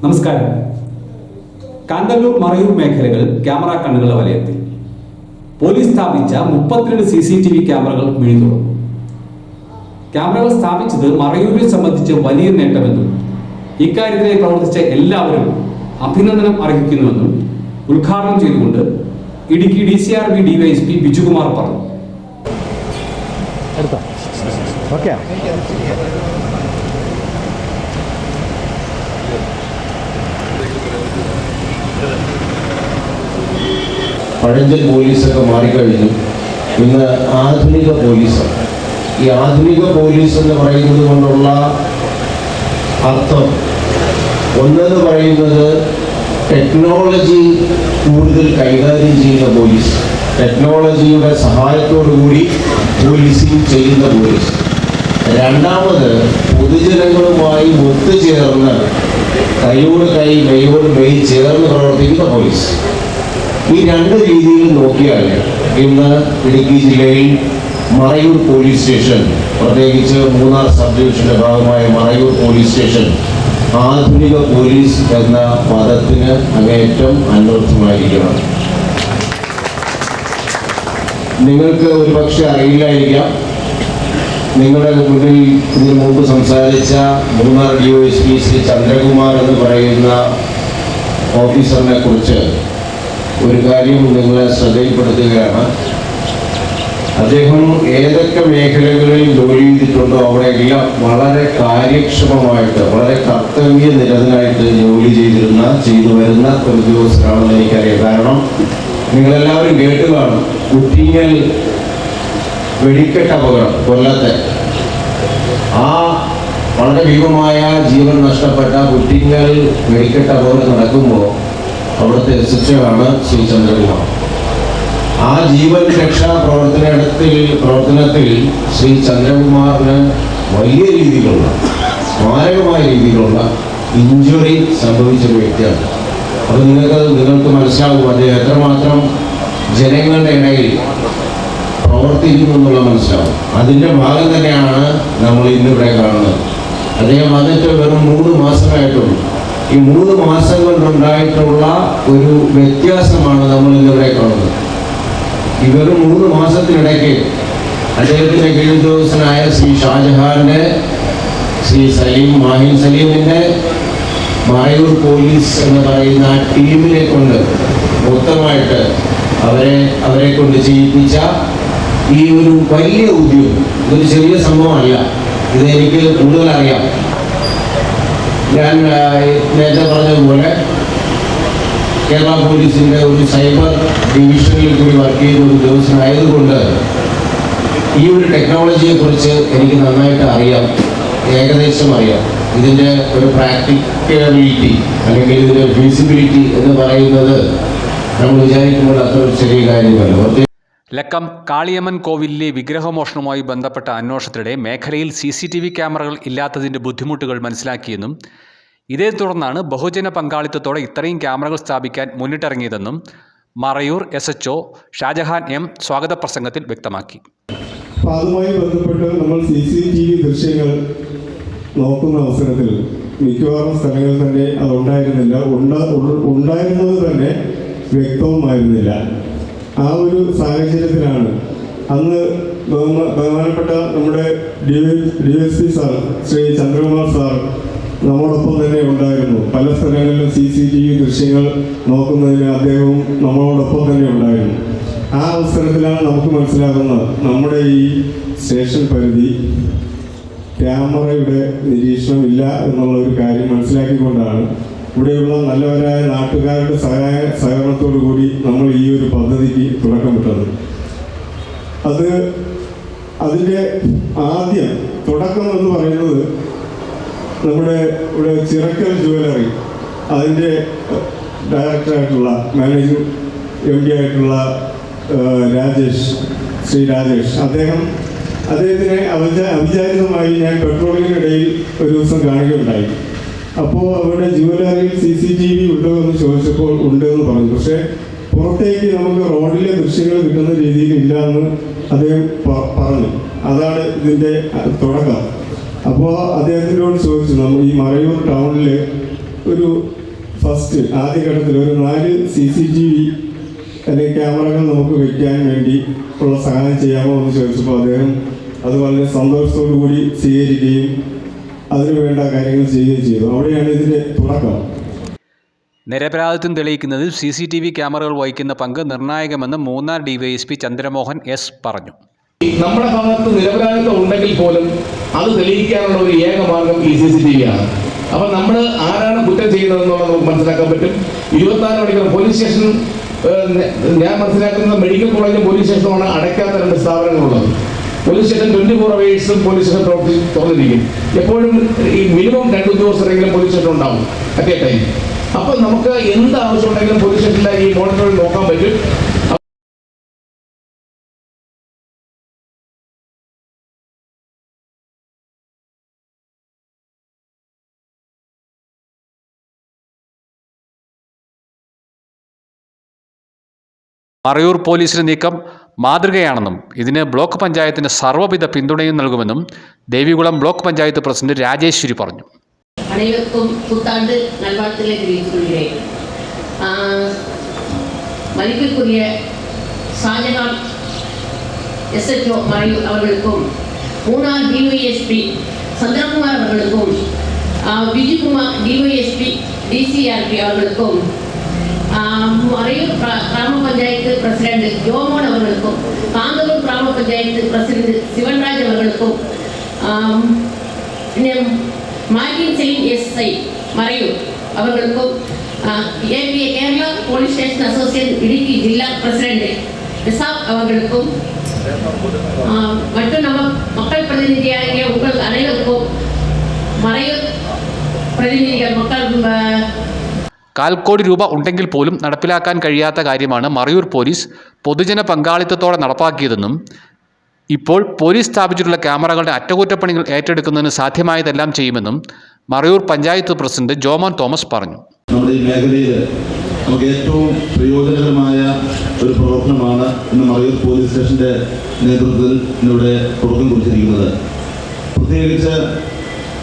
നമസ്കാരം. കാന്തല്ലൂർ മറയൂർ മേഖലകൾ ക്യാമറ കണ്ണുകളുടെ വലയത്തിൽ. പോലീസ് സ്ഥാപിച്ച 32 CCTV ക്യാമറകൾ വീഴ്ന്നു. ക്യാമറകൾ സ്ഥാപിച്ചത് മറയൂരിനെ സംബന്ധിച്ച് വലിയ നേട്ടമെന്നും ഇക്കാര്യത്തിനായി പ്രവർത്തിച്ച എല്ലാവരും അഭിനന്ദനം അർഹിക്കുന്നുവെന്നും ഉദ്ഘാടനം ചെയ്തുകൊണ്ട് ഇടുക്കി DCRB DYSP ബിജുകുമാർ പറഞ്ഞു. പഴഞ്ചൻ പോലീസൊക്കെ മാറിക്കഴിഞ്ഞു. ഇന്ന് ആധുനിക പോലീസാണ്. ഈ ആധുനിക പോലീസ് എന്ന് പറയുന്നത് കൊണ്ടുള്ള അർത്ഥം ഒന്നെന്ന് പറയുന്നത് ടെക്നോളജി കൂടുതൽ കൈകാര്യം ചെയ്യുന്ന പോലീസ്, ടെക്നോളജിയുടെ സഹായത്തോടുകൂടി പോലീസിങ് ചെയ്യുന്ന പോലീസ്. രണ്ടാമത് പൊതുജനങ്ങളുമായി ഒത്തുചേർന്ന് കൈയോട് കൈ മെയ്യോട് മെയ് ചേർന്ന് പ്രവർത്തിക്കുന്ന പോലീസ്. ഈ രണ്ട് രീതിയിൽ നോക്കിയാൽ ഇന്ന് ഇടുക്കി ജില്ലയിൽ മറയൂർ പോലീസ് സ്റ്റേഷൻ, പ്രത്യേകിച്ച് മൂന്നാർ സബ് ഡിവിഷന്റെ ഭാഗമായ മറയൂർ പോലീസ് സ്റ്റേഷൻ ആധുനിക പോലീസ് എന്ന പദത്തിന് അങ്ങേയറ്റം അന്വർത്ഥമായിരിക്കണം. നിങ്ങൾക്ക് ഒരുപക്ഷെ അറിയില്ലായിരിക്കാം, നിങ്ങളുടെ മുന്നിൽ ഇതിനു മുമ്പ് സംസാരിച്ച മൂന്നാർ DYSP ശ്രീ ചന്ദ്രകുമാർ എന്ന് പറയുന്ന ഓഫീസറിനെ കുറിച്ച് ഒരു കാര്യം നിങ്ങളെ ശ്രദ്ധയിൽപ്പെടുത്തുകയാണ്. അദ്ദേഹം ഏതൊക്കെ മേഖലകളിൽ ജോലി ചെയ്തിട്ടുണ്ടോ അവിടെയെല്ലാം വളരെ കാര്യക്ഷമമായിട്ട്, വളരെ കർത്തവ്യനിരതനായിട്ട് ജോലി ചെയ്തു വരുന്ന ഒരു ഉദ്യോഗസ്ഥനാണെന്ന് എനിക്കറിയാം. കാരണം നിങ്ങളെല്ലാവരും കേട്ട് കാണും, കുറ്റിങ്ങൽ വെടിക്കെട്ട് അപകടം, കൊല്ലത്തെ ആ വളരെ ഭീമമായ ജീവൻ നഷ്ടപ്പെട്ട കുറ്റിങ്ങൽ വെടിക്കെട്ട് അപകടം നടക്കുമ്പോൾ അവിടുത്തെ SHO ആണ് ശ്രീ ചന്ദ്രകുമാർ. ആ ജീവൻ രക്ഷാ പ്രവർത്തനത്തിൽ ശ്രീ ചന്ദ്രകുമാറിന് വലിയ രീതിയിലുള്ള, മാരകമായ രീതിയിലുള്ള ഇഞ്ചുറി സംഭവിച്ചൊരു വ്യക്തിയാണ്. അപ്പോൾ നിങ്ങൾക്ക് മനസ്സിലാവും അദ്ദേഹം എത്രമാത്രം ജനങ്ങളുടെ ഇടയിൽ പ്രവർത്തിക്കുന്നു എന്നുള്ള മനസ്സിലാവും. അതിൻ്റെ ഭാഗം തന്നെയാണ് നമ്മൾ ഇന്നിവിടെ കാണുന്നത്. അദ്ദേഹം വന്നിട്ട് വെറും 3 മാസമായിട്ടുള്ളൂ. ഈ 3 മാസം കൊണ്ടുണ്ടായിട്ടുള്ള ഒരു വ്യത്യാസമാണ് നമ്മൾ ഇന്നിവിടെ കാണുന്നത്. ഈ വെറും 3 മാസത്തിനിടയ്ക്ക് അദ്ദേഹത്തിൻ്റെ കീഴുദ്യോഗസ്ഥനായ ശ്രീ ഷാജഹാന്റെ, ശ്രീ മാഹിൻ സലീമിൻ്റെ മറയൂർ പോലീസ് എന്ന് പറയുന്ന ആ ടീമിനെ കൊണ്ട് മൊത്തമായിട്ട് അവരെ കൊണ്ട് ചെയ്യിപ്പിച്ച ഈ ഒരു വലിയ ഉദ്യോഗം, ഇതൊരു ചെറിയ സംഭവമല്ല. ഇതെനിക്ക് കൂടുതൽ അറിയാം. ഞാൻ നേരത്തെ പറഞ്ഞതുപോലെ കേരള പോലീസിൻ്റെ ഒരു സൈബർ ഡിവിഷനിൽ കൂടി വർക്ക് ചെയ്യുന്ന ഒരു ഉദ്യോഗസ്ഥനായതുകൊണ്ട് ഈ ഒരു ടെക്നോളജിയെക്കുറിച്ച് എനിക്ക് നന്നായിട്ട് അറിയാം, ഏകദേശം അറിയാം. ഇതിൻ്റെ ഒരു പ്രാക്ടിക്കബിലിറ്റി അല്ലെങ്കിൽ ഇതിൻ്റെ ഫീസിബിലിറ്റി എന്ന് പറയുന്നത് നമ്മൾ വിചാരിക്കുമ്പോൾ അത്ര ഒരു ചെറിയ കാര്യമല്ല. ലക്കം കാളിയമ്മൻ കോവിലിലെ വിഗ്രഹമോഷണവുമായി ബന്ധപ്പെട്ട അന്വേഷണത്തിനിടെ മേഖലയിൽ CCTV ക്യാമറകൾ ഇല്ലാത്തതിൻ്റെ ബുദ്ധിമുട്ടുകൾ മനസ്സിലാക്കിയെന്നും ഇതേ തുടർന്നാണ് ബഹുജന പങ്കാളിത്തത്തോടെ ഇത്രയും ക്യാമറകൾ സ്ഥാപിക്കാൻ മുന്നിട്ടിറങ്ങിയതെന്നും മറയൂർ SHO ഷാജഹാൻ M സ്വാഗത പ്രസംഗത്തിൽ വ്യക്തമാക്കി. അപ്പോൾ അതുമായി ബന്ധപ്പെട്ട് നമ്മൾ CCTV ദൃശ്യങ്ങൾ നോക്കുന്ന അവസരത്തിൽ മിക്കവാറും സ്ഥലങ്ങളിൽ തന്നെ അത് ഉണ്ടായിരുന്നില്ല, ഉണ്ടായിരുന്നത് തന്നെ വ്യക്തവുമായിരുന്നില്ല. ആ ഒരു സാഹചര്യത്തിലാണ് അന്ന് ബഹുമാനപ്പെട്ട നമ്മുടെ DYSP sir Shri Chandrakumar sir നമ്മോടൊപ്പം തന്നെ ഉണ്ടായിരുന്നു. പല സ്ഥലങ്ങളിലും CCTV ദൃശ്യങ്ങൾ നോക്കുന്നതിന് അദ്ദേഹവും നമ്മളോടൊപ്പം തന്നെ ഉണ്ടായിരുന്നു. ആ അവസരത്തിലാണ് നമുക്ക് മനസ്സിലാകുന്നത് നമ്മുടെ ഈ സ്റ്റേഷൻ പരിധി ക്യാമറയുടെ നിരീക്ഷണം ഇല്ല എന്നുള്ള ഒരു കാര്യം മനസ്സിലാക്കിക്കൊണ്ടാണ് ഇവിടെയുള്ള നല്ലവരായ നാട്ടുകാരുടെ സഹകരണത്തോടു കൂടി നമ്മൾ ഈ ഒരു പദ്ധതിക്ക് തുടക്കമിട്ടത്. അതിൻ്റെ ആദ്യം തുടക്കം എന്ന് പറയുന്നത് നമ്മുടെ ഇവിടെ ചിറക്കൽ ജുവലറി, അതിൻ്റെ ഡയറക്ടറായിട്ടുള്ള മാനേജിംഗ് MD ആയിട്ടുള്ള ശ്രീ രാജേഷ്, അദ്ദേഹത്തിനെ അവിചാരിതമായി ഞാൻ പെട്രോളിങ്ങിനിടയിൽ ഒരു ദിവസം കാണുകയുണ്ടായി. അപ്പോൾ അവിടെ ജുവലറിയിൽ CCTV ഉണ്ടോ എന്ന് ചോദിച്ചപ്പോൾ ഉണ്ടെന്ന് പറഞ്ഞു. പക്ഷേ പുറത്തേക്ക് നമുക്ക് റോഡിലെ ദൃശ്യങ്ങൾ കിട്ടുന്ന രീതിയിൽ ഇല്ല എന്ന് അദ്ദേഹം പറഞ്ഞു. അതാണ് ഇതിൻ്റെ തുടക്കം. അപ്പോൾ അദ്ദേഹത്തിനോട് ചോദിച്ചു, നമ്മൾ ഈ മറയൂർ ടൗണിൽ ഒരു ഫസ്റ്റ് ആദ്യഘട്ടത്തിൽ ഒരു 4 CCTV അല്ലെങ്കിൽ ക്യാമറകൾ നമുക്ക് വയ്ക്കാൻ വേണ്ടി ഉള്ള സഹായം ചെയ്യാമോ എന്ന് ചോദിച്ചപ്പോൾ അദ്ദേഹം അത് വളരെ സന്തോഷത്തോടു കൂടി സ്വീകരിക്കുകയും അതിനു വേണ്ട കാര്യങ്ങൾ ചെയ്യുകയും ചെയ്തു. അവിടെയാണ് ഇതിൻ്റെ തുടക്കം. നിരപരാധിത്വം തെളിയിക്കുന്നതിൽ CCTV ക്യാമറകൾ വഹിക്കുന്ന പങ്ക് നിർണായകമെന്ന് മൂന്നാർ DYSP ചന്ദ്രമോഹൻ S പറഞ്ഞു. നമ്മുടെ ഭാഗത്ത് നിരപരാധിത്വം ഉണ്ടെങ്കിൽ പോലും അത് തെളിയിക്കാനുള്ള ഒരു ഏക മാർഗം ഈ CCTV ആണ്. അപ്പം നമ്മൾ ആരാണ് കുറ്റം ചെയ്യുന്നതെന്നുള്ളത് നമുക്ക് മനസ്സിലാക്കാൻ പറ്റും. 24 മണിക്കൂർ പോലീസ് സ്റ്റേഷൻ, ഞാൻ മനസ്സിലാക്കുന്നത് മെഡിക്കൽ കോളേജും പോലീസ് സ്റ്റേഷനുമാണ് അടയ്ക്കാത്ത 2 സ്ഥാപനങ്ങളുള്ളത്. Police station 24 hours police station തുറന്നിരിക്കും. എപ്പോഴും ഈ മിനിമം 2 ഉദ്യോഗസ്ഥരെങ്കിലും പോലീസ് സ്റ്റേഷൻ ഉണ്ടാവും അറ്റ് എ ടൈം. അപ്പം നമുക്ക് എന്ത് ആവശ്യമുണ്ടെങ്കിലും പോലീസ് സ്റ്റേഷനിലെ ഈ മോണിറ്ററിൽ നോക്കാൻ പറ്റും. മറയൂർ പോലീസിന്റെ നീക്കം മാതൃകയാണെന്നും ഇതിന് ബ്ലോക്ക് പഞ്ചായത്തിന് സർവ്വവിധ പിന്തുണയും നൽകുമെന്നും ദേവികുളം ബ്ലോക്ക് പഞ്ചായത്ത് പ്രസിഡന്റ് രാജേശ്വരി പറഞ്ഞു. அனைவருக்கும் புத்தாண்டு நல்வாழ்த்துக்களை தெரிவித்துக் கொள்கிறேன். மதிப்பிற்குரிய ஷாஜகான் SHO மறையூர் அவர்களுக்கும், மூணார் DYSP சந்திரகுமார் அவர்களுக்கும், விஜயகுமார் DYSP DCRP அவர்களுக்கும், மறையூர் கிராம பஞ்சாயத்து பிரசிடென்ட் ஜோமோன் அவர்களுக்கும், காந்தலூர் கிராம பஞ்சாயத்து பிரசிடென்ட் சிவன்ராஜ் அவர்களுக்கும், மார்க்கிங் செயின் SI மறையூர் அவர்களுக்கும், கேரளா போலீஸ் ஸ்டேஷன் அசோசியேஷன் இடுக்கி ஜில்லா பிரசிடென்ட் ரிசாப் அவர்களுக்கும், மற்றும் நம்ம மக்கள் பிரதிநிதியாகிய உங்கள் அனைவருக்கும், மறையூர் பிரதிநிதிகள் மக்கள் 4 കോടി രൂപ ഉണ്ടെങ്കിൽ പോലും നടപ്പിലാക്കാൻ കഴിയാത്ത കാര്യമാണ് മറയൂർ പോലീസ് പൊതുജന പങ്കാളിത്തത്തോടെ നടപ്പാക്കിയതെന്നും ഇപ്പോൾ പോലീസ് സ്ഥാപിച്ചിട്ടുള്ള ക്യാമറകളുടെ അറ്റകുറ്റപ്പണികൾ ഏറ്റെടുക്കുന്നതിന് സാധ്യമായതെല്ലാം ചെയ്യുമെന്നും മറയൂർ പഞ്ചായത്ത് പ്രസിഡന്റ് ജോമോൻ തോമസ് പറഞ്ഞു. നമ്മുടെ ഈ മേഖലയിൽ നമുക്ക് ഏറ്റവും പ്രയോജനകരമായ ഒരു പ്രവർത്തനമാണ് ഇന്ന് മറയൂർ പോലീസ് സ്റ്റേഷന്റെ നേതൃത്വത്തിൽ ഇവിടെ തുടക്കം കുറിച്ചിരിക്കുന്നത്. പ്രത്യേകിച്ച്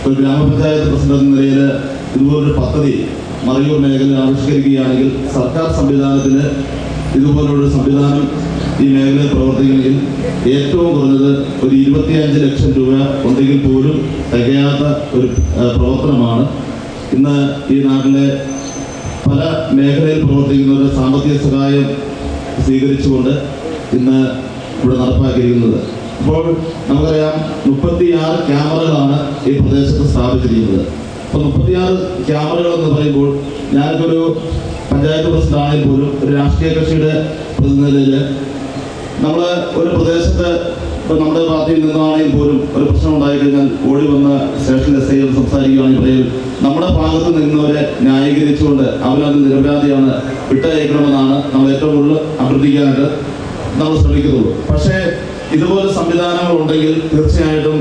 ഒരു ഗ്രാമപഞ്ചായത്ത് പ്രസിഡന്റ് എന്ന നിലയിൽ ഇതുപോലൊരു പദ്ധതി മറയൂർ മേഖലയിൽ ആവിഷ്കരിക്കുകയാണെങ്കിൽ സർക്കാർ സംവിധാനത്തിന് ഇതുപോലൊരു സംവിധാനം ഈ മേഖലയിൽ പ്രവർത്തിക്കണമെങ്കിൽ ഏറ്റവും കുറഞ്ഞത് ഒരു 25 ലക്ഷം രൂപ ഉണ്ടെങ്കിൽ പോലും തികയാത്ത ഒരു പ്രവർത്തനമാണ്. ഇന്ന് ഈ നാട്ടിലെ പല മേഖലയിൽ പ്രവർത്തിക്കുന്നവരുടെ സാമ്പത്തിക സഹായം സ്വീകരിച്ചുകൊണ്ട് ഇന്ന് ഇവിടെ നടപ്പാക്കിയിരിക്കുന്നത്. ഇപ്പോൾ നമുക്കറിയാം 36 ക്യാമറകളാണ് ഈ പ്രദേശത്ത് സ്ഥാപിച്ചിരിക്കുന്നത്. അപ്പോൾ 36 ക്യാമറകൾ എന്ന് പറയുമ്പോൾ ഞാനൊരു പഞ്ചായത്ത് പ്രസിഡന്റ് ആണെങ്കിൽ പോലും ഒരു രാഷ്ട്രീയ കക്ഷിയുടെ പ്രതിനിധിയിൽ നമ്മൾ ഒരു പ്രദേശത്ത് ഇപ്പോൾ നമ്മുടെ പാർട്ടിയിൽ നിന്നാണെങ്കിൽ പോലും ഒരു പ്രശ്നം ഉണ്ടായിക്കഴിഞ്ഞാൽ ഓടി വന്ന് സ്റ്റേഷൻ SI സംസാരിക്കുകയാണെങ്കിൽ പറയും നമ്മുടെ ഭാഗത്ത് നിന്നവരെ ന്യായീകരിച്ചുകൊണ്ട് അവരത് നിരപരാധിയാണ് വിട്ടയക്കണമെന്നാണ് നമ്മൾ ഏറ്റവും കൂടുതൽ അഭ്യർത്ഥിക്കാനായിട്ട് നമ്മൾ ശ്രമിക്കുന്നുള്ളൂ. പക്ഷേ ഇതുപോലെ സംവിധാനങ്ങൾ ഉണ്ടെങ്കിൽ തീർച്ചയായിട്ടും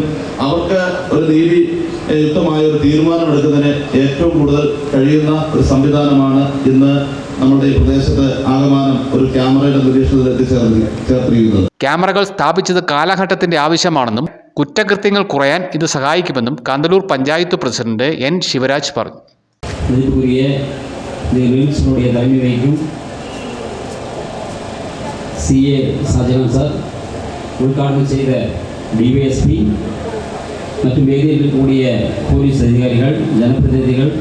അവർക്ക് ഒരു നീതിയുക്തമായ ഒരു തീരുമാനമെടുക്കുന്നതിന് ഏറ്റവും കൂടുതൽ കഴിയുന്ന ഒരു സംവിധാനമാണ് ഇന്ന് നമ്മുടെ ഈ പ്രദേശത്ത് ആകമാനം ഒരു ക്യാമറയുടെ നിരീക്ഷണത്തിൽ എത്തിച്ചേർത്തിരിക്കുന്നത്. ക്യാമറകൾ സ്ഥാപിച്ചത് കാലഘട്ടത്തിന്റെ ആവശ്യമാണെന്നും കുറ്റകൃത്യങ്ങൾ കുറയാൻ ഇത് സഹായിക്കുമെന്നും കാന്തല്ലൂർ പഞ്ചായത്ത് പ്രസിഡന്റ് N ശിവരാജ് പറഞ്ഞു. மதிப்புக்குரிய நிகழ்ச்சியினுடைய தலைமை வகிக்கும் CA ஷாஜகான் சார், உദ്ഘാടനം செய்த DYSP மற்றும் வேதியில் இருக்கக்கூடிய போலீஸ் அதிகாரிகள், ஜனப்பிரதிநிதிகள்,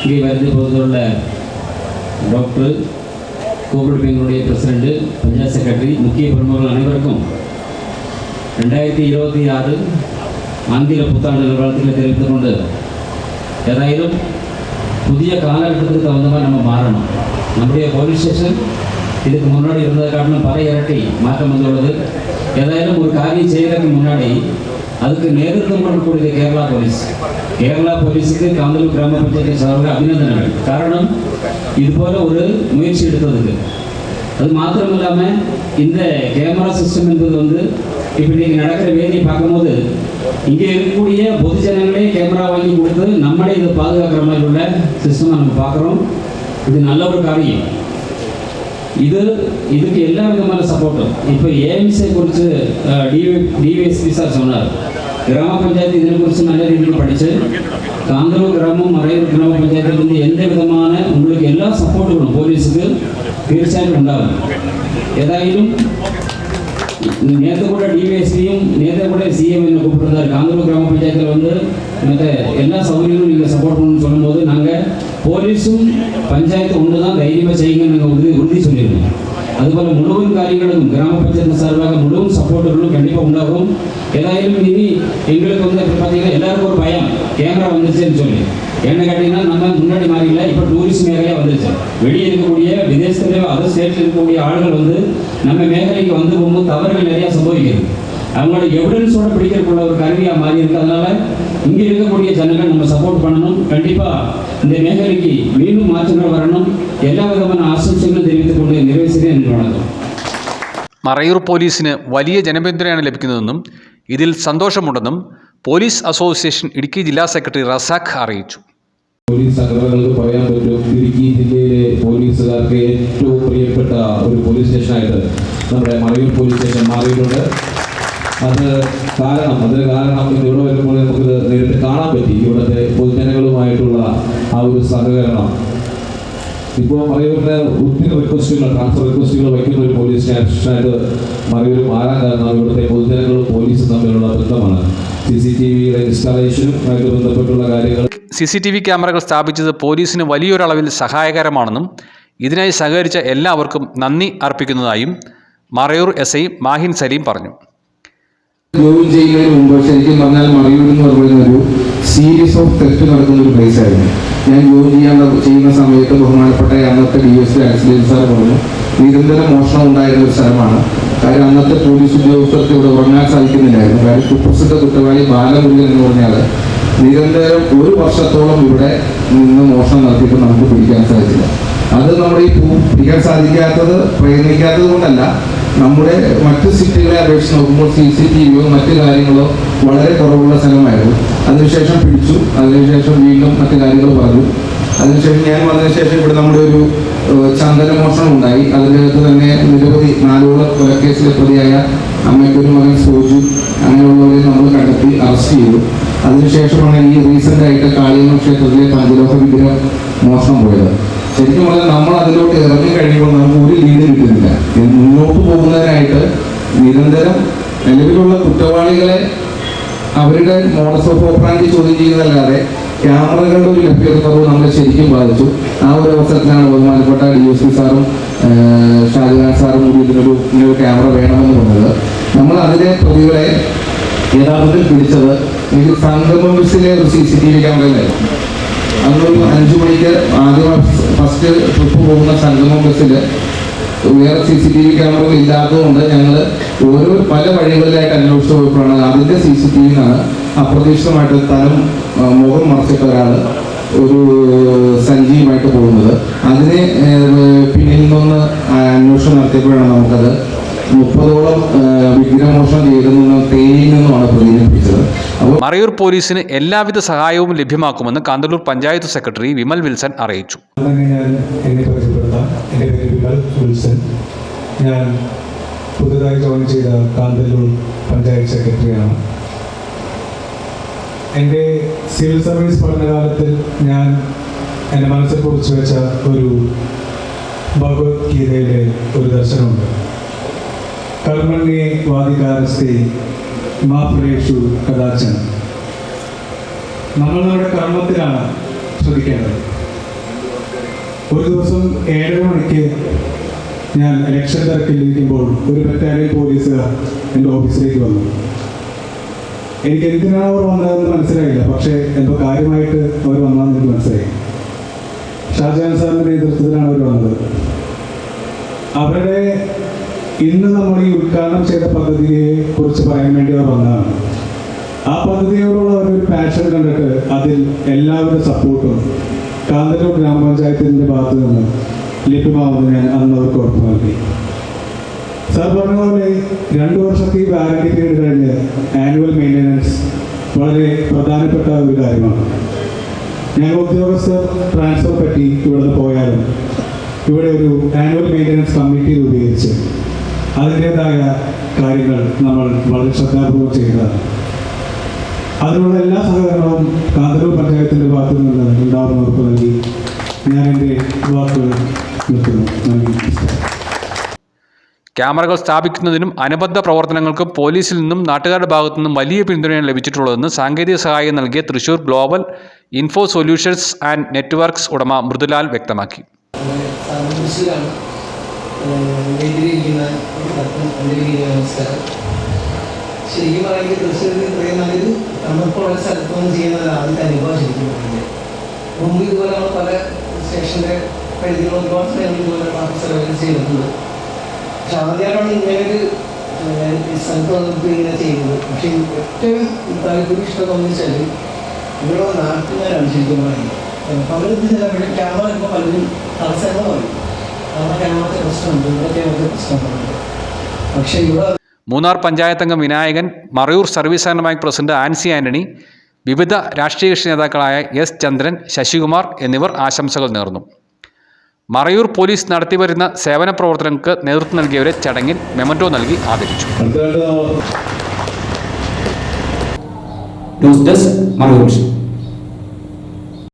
இங்கே வருது போதுள்ள டாக்டர், கோஆபரேட்டிவ் பேங்கினுடைய பிரசிடென்ட், பஞ்சாயத்து செக்ரட்டரி, முக்கிய பிரமுகர்கள் அனைவருக்கும் 2026 ஆங்கில புத்தாண்டு நல்வாழ்த்துக்களை தெரிவித்துக் கொண்டு, ஏதாயிலும் புதிய காலகட்டத்துக்கு தகுந்த மாதிரி நம்ம மாறணும். நம்முடைய போலீஸ் ஸ்டேஷன் இதுக்கு முன்னாடி இருந்ததை காட்டிலும் பல இரட்டி மாற்றம் வந்துள்ளது. ஏதாயிலும் ஒரு காரியம் செய்வதற்கு முன்னாடி அதுக்கு நேതൃത്വം கொடுக்கக்கூடிய கேரளா போலீஸுக்கு காந்தலூர் கிராம பஞ்சாயத்து சார்பாக அபிநந்தனங்கள். காரணம் இதுபோல ஒரு முயற்சி எடுத்ததுக்கு. அது மாத்திரம் இல்லாமல் இந்த கேமரா சிஸ்டம் என்பது வந்து இப்போ இன்றைக்கி நடக்கிற வேலையை பார்க்கும்போது இங்கே இருக்கக்கூடிய பொதுஜனங்களே கேமரா வாங்கி கொடுத்து நம்மளே இதை பாதுகாக்கிற மாதிரி உள்ள சிஸ்டமாக நம்ம பார்க்குறோம். இது நல்ல ஒரு காரியம். இதுக்கு எல்லா விதமான சப்போர்ட்டும் இப்போ ஏஎம்ஸை குறித்து DYSP சார் சொன்னார். கிராம பஞ்சாயத்து இதனை குறித்து நல்ல ரீதியில் படித்து காந்தலூர் கிராமம் மறையூர் கிராம பஞ்சாயத்திலிருந்து எந்த விதமான உங்களுக்கு எல்லா சப்போர்ட்டுகளும் போலீஸுக்கு തീർച്ചയായിട്ടും ഉണ്ടാകും. ഏതായാലും നേരത്തെ കൂടെ DYSPയും നേരത്തെ കൂടെ CM എന്നെ கூப்பிட்டுருந்தார். காந்தலூர் கிராம பஞ்சாயத்தில் வந்து மற்ற எல்லா சௌகரியங்களும் நீங்கள் சப்போர்ட் பண்ணணும்னு சொல்லும்போது நாங்கள் போலீஸும் பஞ்சாயத்து ஒன்று தான் தைரியமாக செய்யுங்க நாங்கள் உறுதி சொல்லியிருக்கோம். അതുപോലെ മുഴുവൻ കാര്യങ്ങളും ഗ്രാമപഞ്ചായത്ത് സാർവാக മുഴുവൻ സപ്പോർട്ടുകളും കണ്ടിപ്പാக ഉണ്ടാകും. ஏதாயிலும் இனி எங்களுக்கு வந்து இப்போ பார்த்தீங்கன்னா எல்லாருக்கும் ஒரு பயம் கேமரா வந்துருச்சுன்னு சொல்லி. என்ன கேட்டிங்கன்னா நம்ம முன்னாடி மாதிரி இல்லை, இப்போ டூரிஸ்ட் மேഖലயாக வந்துருச்சு. வெளியே இருக்கக்கூடிய விதேசத்தில் அதர் ஸ்டேட்டில் இருக்கக்கூடிய ஆளுகள் வந்து நம்ம மேഖലയ്ക്ക് வந்து போகும்போது தவறுகள் நிறையா சம்பவிக்கிறது. அவங்களோட எவிடன்ஸோட பிடிக்கிறதுக்குள்ள ஒரு கருவியாக மாறி இருக்கு. அதனால இங்கே இருக்கக்கூடிய ஜனங்கள் நம்ம சப்போர்ட் பண்ணணும். கண்டிப்பாக இந்த மேഖലയ്ക്ക് மீண்டும் மாற்றங்கள் வரணும். എല്ലാ വിധமான ആശംസകളും தெரிவித்துக் நிறைவேற்றுகிறேன் என்று வணக்கம். മറയൂർ പോലീസിന് വലിയ ജനപിന്തുണയാണ് ലഭിക്കുന്നതെന്നും ഇതിൽ സന്തോഷമുണ്ടെന്നും പോലീസ് അസോസിയേഷൻ ഇടുക്കി ജില്ലാ സെക്രട്ടറി റസാഖ് അറിയിച്ചു. പോലീസ് സംഘടനകൾക്ക് പറയാൻ പറ്റും, ഇടുക്കി ജില്ലയിലെ പോലീസുകാർക്ക് ഏറ്റവും പ്രിയപ്പെട്ട ഒരു പോലീസ് സ്റ്റേഷനായിട്ട് നമ്മുടെ മറയൂർ പോലീസ് സ്റ്റേഷൻ മാറിയിട്ടുണ്ട്. അതിന് കാരണം ഇന്ന് ഇവിടെ വരുമ്പോൾ നമുക്കിത് നേരിട്ട് കാണാൻ പറ്റി. ഇവിടുത്തെ പൊതുജനങ്ങളുമായിട്ടുള്ള ആ ഒരു സഹകരണം. ഇപ്പോൾ മറയൂരിലെ ഒത്തിരി ട്രാൻസ്ഫർ റിക്വസ്റ്റുകൾ വയ്ക്കുന്ന ഒരു പോലീസ് സ്റ്റേഷനായിട്ട് മറയൂർ മാറാൻ കാരണം ഇവിടുത്തെ പൊതുജനങ്ങളും പോലീസും തമ്മിലുള്ള ബന്ധമാണ്. CCTVയുടെ ഇൻസ്റ്റാളേഷനുമായിട്ട് ബന്ധപ്പെട്ടുള്ള കാര്യങ്ങൾ. CCTV ക്യാമറകൾ സ്ഥാപിച്ചത് പോലീസിന് വലിയൊരളവിൽ സഹായകരമാണെന്നും ഇതിനായി സഹകരിച്ച എല്ലാവർക്കും നന്ദി അർപ്പിക്കുന്നതായും മറയൂർ SI മാഹിൻ സലീം പറഞ്ഞു. ജോയിൻ ചെയ്യുന്നതിന് മുമ്പ് ശരിക്കും പറഞ്ഞാൽ മറയൂർ എന്ന് പറയുന്ന ഒരു സീരീസ് ഓഫ് തെറ്റ് നടക്കുന്ന ഒരു പ്ലേസ് ആയിരുന്നു. ഞാൻ ജോയിൻ ചെയ്യുന്ന സമയത്ത് ബഹുമാനപ്പെട്ട അന്നത്തെ DSP ആക്സിഡന്റ് സാർ പറഞ്ഞു, നിരന്തരം മോഷണം ഉണ്ടായിരുന്ന ഒരു സ്ഥലമാണ്. കാര്യം അന്നത്തെ പോലീസ് ഉദ്യോഗസ്ഥർക്ക് ഇവിടെ ഉറങ്ങാൻ സാധിക്കുന്നില്ലായിരുന്നു. കാര്യം കുപ്രസിദ്ധ കുറ്റവാളി ബാലമുരുകൻ എന്ന് പറഞ്ഞാൽ നിരന്തരം 1 വർഷത്തോളം ഇവിടെ നിന്ന് മോഷണം നടത്തിയിട്ട് നമുക്ക് പിടിക്കാൻ സാധിച്ചില്ല. അത് നമ്മുടെ ഈ പിടിക്കാൻ സാധിക്കാത്തത് പ്രയത്നിക്കാത്തത് കൊണ്ടല്ല, നമ്മുടെ മറ്റ് സിറ്റികളെ അപേക്ഷിച്ച് നോക്കുമ്പോൾ CCTVയോ മറ്റു കാര്യങ്ങളോ വളരെ കുറവുള്ള സ്ഥലമായിരുന്നു. അതിനുശേഷം പിടിച്ചു, അതിനുശേഷം വീണ്ടും മറ്റു കാര്യങ്ങൾ പറഞ്ഞു. അതിനുശേഷം ഞാൻ വന്നതിന് ശേഷം ഇവിടെ നമ്മുടെ ഒരു ചന്ദന മോഷണം ഉണ്ടായി. അതിനകത്ത് തന്നെ നിരവധി 4 കൊലക്കേസിലെ പ്രതിയായ അമ്മയ്ക്കൊരു മകൻ സോജു അങ്ങനെയുള്ളവരെ നമ്മൾ കണ്ടെത്തി അറസ്റ്റ് ചെയ്തു. അതിനുശേഷമാണ് ഈ റീസെൻ്റായിട്ട് കാളിയമ്മ ക്ഷേത്രത്തിലെ പഞ്ചലോഹ വിഗ്രഹം മോഷണം പോയത്. ശരിക്കും പറഞ്ഞാൽ നമ്മൾ അതിലോട്ട് ഇറങ്ങി കഴിയുമ്പോൾ നമുക്ക് ഒരു ലീഡ് കിട്ടുന്നില്ല. മുന്നോട്ട് പോകുന്നതിനായിട്ട് നിരന്തരം നിലവിലുള്ള കുറ്റവാളികളെ അവരുടെ മോഡസ് ഓഫ് ഓപ്പറാൻഡി ചോദ്യം ചെയ്യുന്നതല്ലാതെ ക്യാമറകളുടെ ഒരു ലഭ്യതക്കുറവ് നമ്മളെ ശരിക്കും ബാധിച്ചു. ആ ഒരു അവസരത്തിലാണ് ബഹുമാനപ്പെട്ട DSP സാറും ഷാജഹാൻ സാറും കൂടി ഇതിനൊരു ക്യാമറ വേണമെന്ന് പറഞ്ഞത്. നമ്മൾ അതിലെ പ്രതികളെ യഥാർത്ഥത്തിൽ പിടിച്ചത് എനിക്ക് സംഗമം ബസ്സിലെ ഒരു CCTV ക്യാമറയിലായിരുന്നു. അന്നൊരു 5 മണിക്ക് ആദ്യം ഫസ്റ്റ് ട്രിപ്പ് പോകുന്ന സംഗമം ബസ്സിൽ വേറെ CCTV ക്യാമറകൾ ഇല്ലാത്തതുകൊണ്ട് ഞങ്ങൾ പല വഴികളിലായിട്ട് അന്വേഷിച്ച് പോയപ്പോഴാണ് അതിൻ്റെ CCTV-ന്നാണ് അപ്രതീക്ഷിതമായിട്ട് മുഖം മറച്ചിട്ട ഒരാൾ ഒരു സഞ്ചിയുമായിട്ട് പോകുന്നത്. അതിനെ പിന്നിൽ നിന്ന് അന്വേഷണം നടത്തിയപ്പോഴാണ് നമുക്കത് 30ഓളം വിഗ്രഹമോഷണം ചെയ്തെന്നും തേനിയിൽ നിന്നുമാണ് പ്രതിനിധിപ്പിച്ചത്. മറയൂർ പോലീസിന് എല്ലാവിധ സഹായവും ലഭ്യമാക്കുമെന്ന് കാന്തല്ലൂർ പഞ്ചായത്ത് സെക്രട്ടറി വിമൽ വിൽസൺ അറിയിച്ചു. എന്നെ പരിചയപ്പെടുത്താം. എൻ്റെ പേര് വിമൽ വിൽസൺ. ഞാൻ പുതുതായി ജോയിൻ ചെയ്ത കാന്തല്ലൂർ പഞ്ചായത്ത് സെക്രട്ടറിയാണ്. എൻ്റെ സിവിൽ സർവീസ് പഠനകാലത്തിൽ ഞാൻ എൻ്റെ മനസ്സിൽ കുറിച്ച് വെച്ച ഒരു ഭഗവത്ഗീതയിലെ ഒരു ദർശനമുണ്ട്. കർമ്മണ്യേ വാദികാരസ്തേ മാ ഫലേഷു കദാചന. നമ്മൾ നമ്മുടെ കർമ്മത്തിലാണ് ശ്രദ്ധിക്കേണ്ടത്. ഒരു ദിവസം 7 മണിക്ക് ഞാൻ ഇലക്ഷൻ തിരക്കിലിരിക്കുമ്പോൾ ഒരു ബറ്റാലിയൻ പോലീസുകാർ എൻ്റെ ഓഫീസിലേക്ക് വന്നു. എനിക്ക് എന്തിനാണ് അവർ വന്നതെന്ന് മനസ്സിലായില്ല, പക്ഷേ എന്തോ കാര്യമായിട്ട് അവർ വന്നതെന്ന് എനിക്ക് മനസ്സിലായി. ഷാജഹാൻ സാറിൻ്റെ നേതൃത്വത്തിലാണ് അവർ വന്നത്. അവരുടെ ഇന്ന് നമ്മൾ ഈ ഉദ്ഘാടനം ചെയ്ത പദ്ധതിയെ കുറിച്ച് പറയാൻ വേണ്ടി അവർ വന്നതാണ്. ആ പദ്ധതിയോടുള്ള ഒരു പാഷൻ കണ്ടിട്ട് അതിൽ എല്ലാവരുടെ സപ്പോർട്ടും കാന്തല്ലൂർ ഗ്രാമപഞ്ചായത്തിൻ്റെ ഭാഗത്തു നിന്ന് ലഭ്യമാവുമെന്ന് ഞാൻ അന്ന് അവർക്ക് ഉറപ്പ് നൽകി. സാർ പറഞ്ഞ പോലെ 2 വർഷത്തെ ഈ വാറണ്ടി പീരീഡ് കഴിഞ്ഞ് ആനുവൽ മെയിൻ്റനൻസ് വളരെ പ്രധാനപ്പെട്ട ഒരു കാര്യമാണ്. ഞങ്ങൾ ഉദ്യോഗസ്ഥർ ട്രാൻസ്ഫർ പറ്റി ഇവിടെ പോയാലും ഇവിടെ ഒരു ആനുവൽ മെയിൻ്റനൻസ് കമ്മിറ്റി രൂപീകരിച്ച് അതിൻ്റേതായ കാര്യങ്ങൾ നമ്മൾ വളരെ ശ്രദ്ധാപൂർവ്വം ചെയ്യുന്നതാണ്. അതിനുള്ള എല്ലാ സഹകരണവും കാന്തല്ലൂർ പഞ്ചായത്തിൻ്റെ ഭാഗത്തു നിന്ന് ഉണ്ടാവുന്ന ഉറപ്പ് നൽകി ഞാൻ എൻ്റെ വാക്കുകൾ നിർത്തുന്നു. നന്ദി. ക്യാമറകൾ സ്ഥാപിക്കുന്നതിനും അനുബന്ധ പ്രവർത്തനങ്ങൾക്കും പോലീസിൽ നിന്നും നാട്ടുകാരുടെ ഭാഗത്തു നിന്നും വലിയ പിന്തുണയാണ് ലഭിച്ചിട്ടുള്ളതെന്ന് സാങ്കേതിക സഹായം നൽകിയ Thrissur global info solutions and networks ഉടമ മൃദുലാൽ വ്യക്തമാക്കി. ശരിക്കും പറയുന്നത് തൃശ്ശൂരിൽ ഇത്രയും നല്ലൊരു തണുപ്പുള്ള സ്ഥലത്തൊന്നും ചെയ്യുന്നത് ആദ്യത്തെ അനുഭവം ശരിക്കും പറയുന്നത്. മുമ്പ് ഇതുപോലെ നമ്മൾ പല സ്റ്റേഷൻ്റെ പരിധികൾ ഒരുപാട് സ്ഥലങ്ങൾ ഇതുപോലെ ട്രാഫിക് സർവൈലൻസ് ചെയ്തിട്ടുണ്ട്. പക്ഷെ ആദ്യമായിട്ടാണ് ഇങ്ങനൊരു സ്ഥലത്ത് വന്നിട്ട് ഇങ്ങനെ ചെയ്യുന്നത്. പക്ഷെ ഏറ്റവും താല്പര്യം ഇഷ്ടം തോന്നിച്ചാൽ ഇവിടെ നാട്ടുകാരാണ് ശരിക്കും പറയുന്നത്. പലരും ചില ക്യാമറ ഇപ്പോൾ പലരും തടസ്സങ്ങൾ പറയും. കാരണം ക്യാമറത്തെ പ്രശ്നമുണ്ട്, ഇവിടെ ക്യാമറത്തെ പ്രശ്നങ്ങളുണ്ട്. പക്ഷെ ഇവിടെ മൂന്നാർ പഞ്ചായത്ത് അംഗം വിനായകൻ, മറയൂർ സർവീസ് സഹകരണ ബാങ്ക് പ്രസിഡന്റ് ആൻസി ആന്റണി, വിവിധ രാഷ്ട്രീയ കക്ഷി നേതാക്കളായ എസ് ചന്ദ്രൻ, ശശികുമാർ എന്നിവർ ആശംസകൾ നേർന്നു. മറയൂർ പോലീസ് നടത്തിവരുന്ന സേവന പ്രവർത്തനങ്ങൾക്ക് നേതൃത്വം നൽകിയവരെ ചടങ്ങിൽ മെമന്റോ നൽകി ആദരിച്ചു. News desk Marayur.